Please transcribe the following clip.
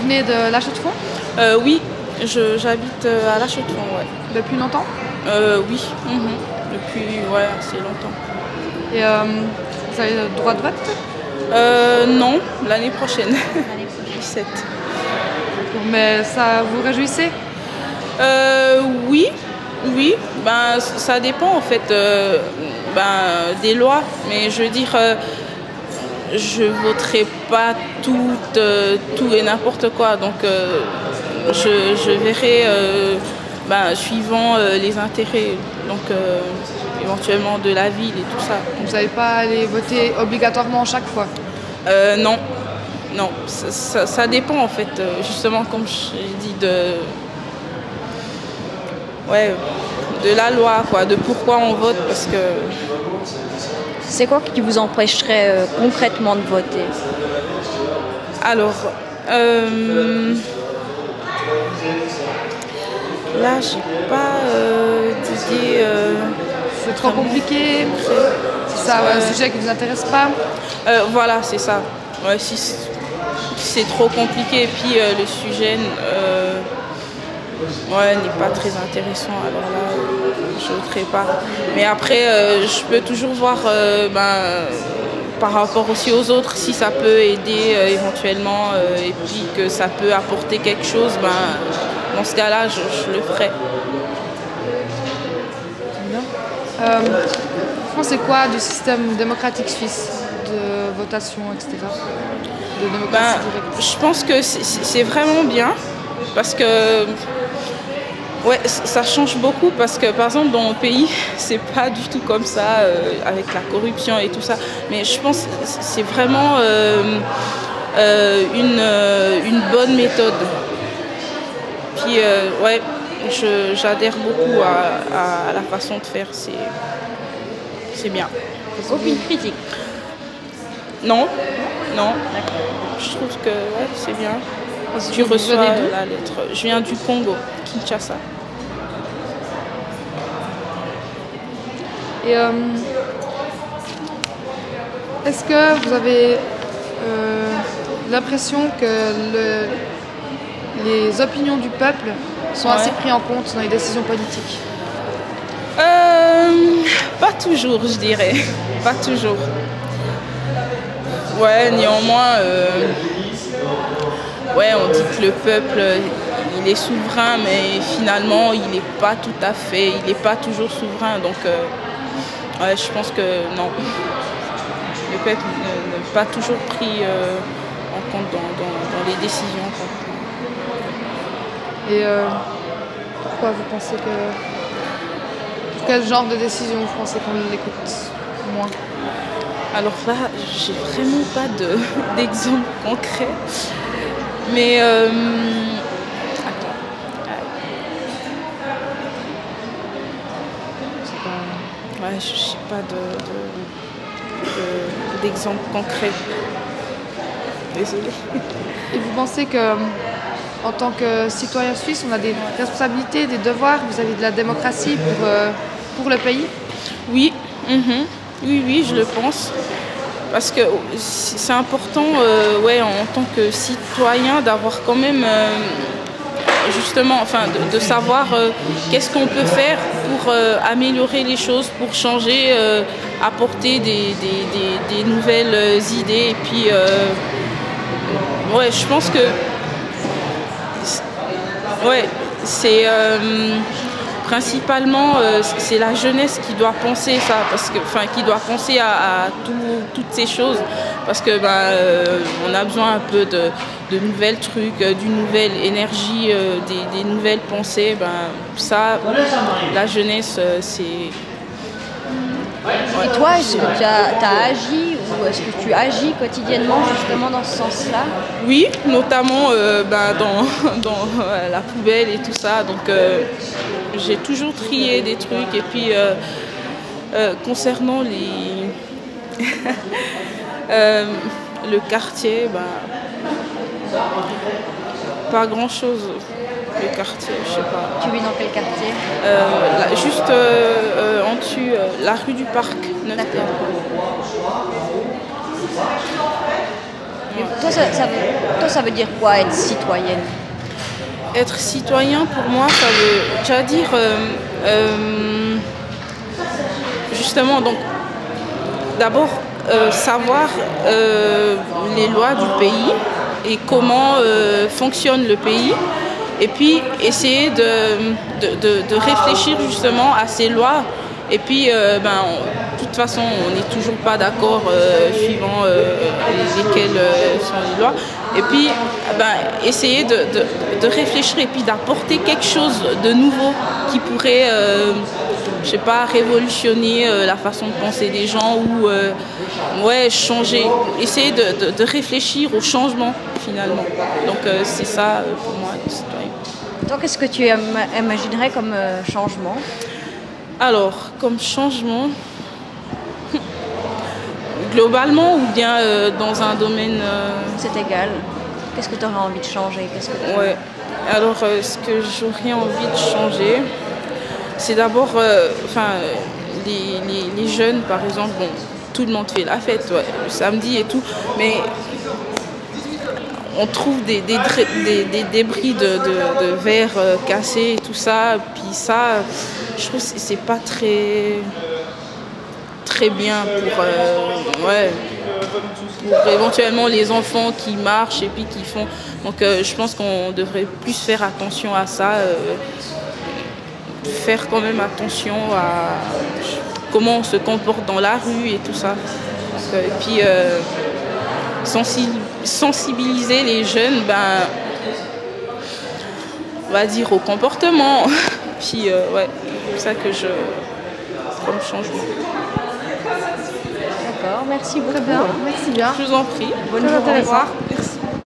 venez de La Chaux-de-Fonds? Oui, j'habite à La Chaux-de-Fonds, ouais. Depuis longtemps? Oui, depuis assez longtemps. Et vous avez le droit de vote? Non, l'année prochaine. L'année prochaine. 17. Mais ça vous réjouissez? Oui, ben, ça dépend en fait des lois, mais je veux dire, je voterai pas tout et n'importe quoi, donc je verrai suivant les intérêts, donc éventuellement de la ville et tout ça. Vous n'allez pas aller voter obligatoirement chaque fois? Non, ça dépend en fait, justement comme j'ai dit de la loi, quoi, de pourquoi on vote, parce que... C'est quoi qui vous empêcherait concrètement de voter? Alors, là, j'ai pas d'idée. C'est trop compliqué? C'est un sujet qui ne vous intéresse pas? Voilà, c'est ça. Ouais, si c'est trop compliqué, et puis le sujet n'est pas très intéressant, alors là, je ne voterai pas. Mais après, je peux toujours voir par rapport aussi aux autres, si ça peut aider éventuellement, et puis que ça peut apporter quelque chose, dans ce cas-là, je le ferai. Vous pensez quoi du système démocratique suisse, de votation, etc. de démocratie directe? Je pense que c'est vraiment bien, parce que ça change beaucoup, parce que par exemple dans mon pays, c'est pas du tout comme ça, avec la corruption et tout ça. Mais je pense que c'est vraiment une bonne méthode. Puis j'adhère beaucoup à la façon de faire, c'est bien. Aucune critique? Non. Je trouve que c'est bien. Tu reçois la lettre. Je viens du Congo, Kinshasa. Et est-ce que vous avez l'impression que les opinions du peuple sont assez prises en compte dans les décisions politiques? Pas toujours, je dirais. Pas toujours. Néanmoins, on dit que le peuple, il est souverain, mais finalement, il n'est pas tout à fait, il n'est pas toujours souverain. Donc, je pense que non. Le peuple n'est pas toujours pris en compte dans les décisions. Et pourquoi vous pensez que... Quel genre de décision vous pensez qu'on l'écoute moins? Alors là, j'ai vraiment pas d'exemple concret. Mais je n'ai pas d'exemple concret. Désolée. Et vous pensez que, en tant que citoyen suisse, on a des responsabilités, des devoirs vis-à-vis de la démocratie pour le pays? Oui, oui, je le pense. Parce que c'est important, en tant que citoyen, d'avoir quand même, justement, de savoir qu'est-ce qu'on peut faire pour améliorer les choses, pour changer, apporter des nouvelles idées. Et puis, je pense que, c'est principalement, c'est la jeunesse qui doit penser ça, qui doit penser à toutes ces choses, parce que on a besoin un peu de nouvelles trucs, d'une nouvelle énergie, des nouvelles pensées. Ça, la jeunesse, c'est... Et toi, est-ce que tu as agi ou est-ce que tu agis quotidiennement justement dans ce sens-là? Oui, notamment dans la poubelle et tout ça. Donc j'ai toujours trié des trucs. Et puis concernant le quartier, pas grand-chose. Le quartier, je sais pas. Tu vis dans quel quartier? Juste en dessus, la rue du Parc. D'accord. Toi, ça veut dire quoi être citoyenne? Être citoyen, pour moi, ça veut déjà dire justement, donc, d'abord, savoir les lois du pays et comment fonctionne le pays, et puis essayer de réfléchir justement à ces lois. Et puis, de toute façon, on n'est toujours pas d'accord suivant lesquelles sont les lois. Et puis, essayer de réfléchir et puis d'apporter quelque chose de nouveau qui pourrait, je sais pas, révolutionner la façon de penser des gens ou changer. Essayer de réfléchir au changement finalement. Donc, c'est ça pour moi, être citoyen. Donc, qu'est-ce que tu imaginerais comme changement? Alors, comme changement, globalement ou bien dans un domaine... C'est égal. Qu'est-ce que tu aurais envie de changer? Ouais. Alors, ce que j'aurais envie de changer, c'est d'abord, les jeunes, par exemple, bon, tout le monde fait la fête, ouais, le samedi et tout, mais on trouve des débris de verre cassés et tout ça, puis ça, je trouve que c'est pas très bien pour éventuellement les enfants qui marchent et puis qui font. Donc je pense qu'on devrait plus faire attention à ça, faire quand même attention à comment on se comporte dans la rue et tout ça. Donc, et puis sensibiliser les jeunes, on va dire au comportement. Puis c'est ça que je comme changement. D'accord, merci beaucoup. Très bien, merci bien. Je vous en prie. Bonne journée. Au revoir.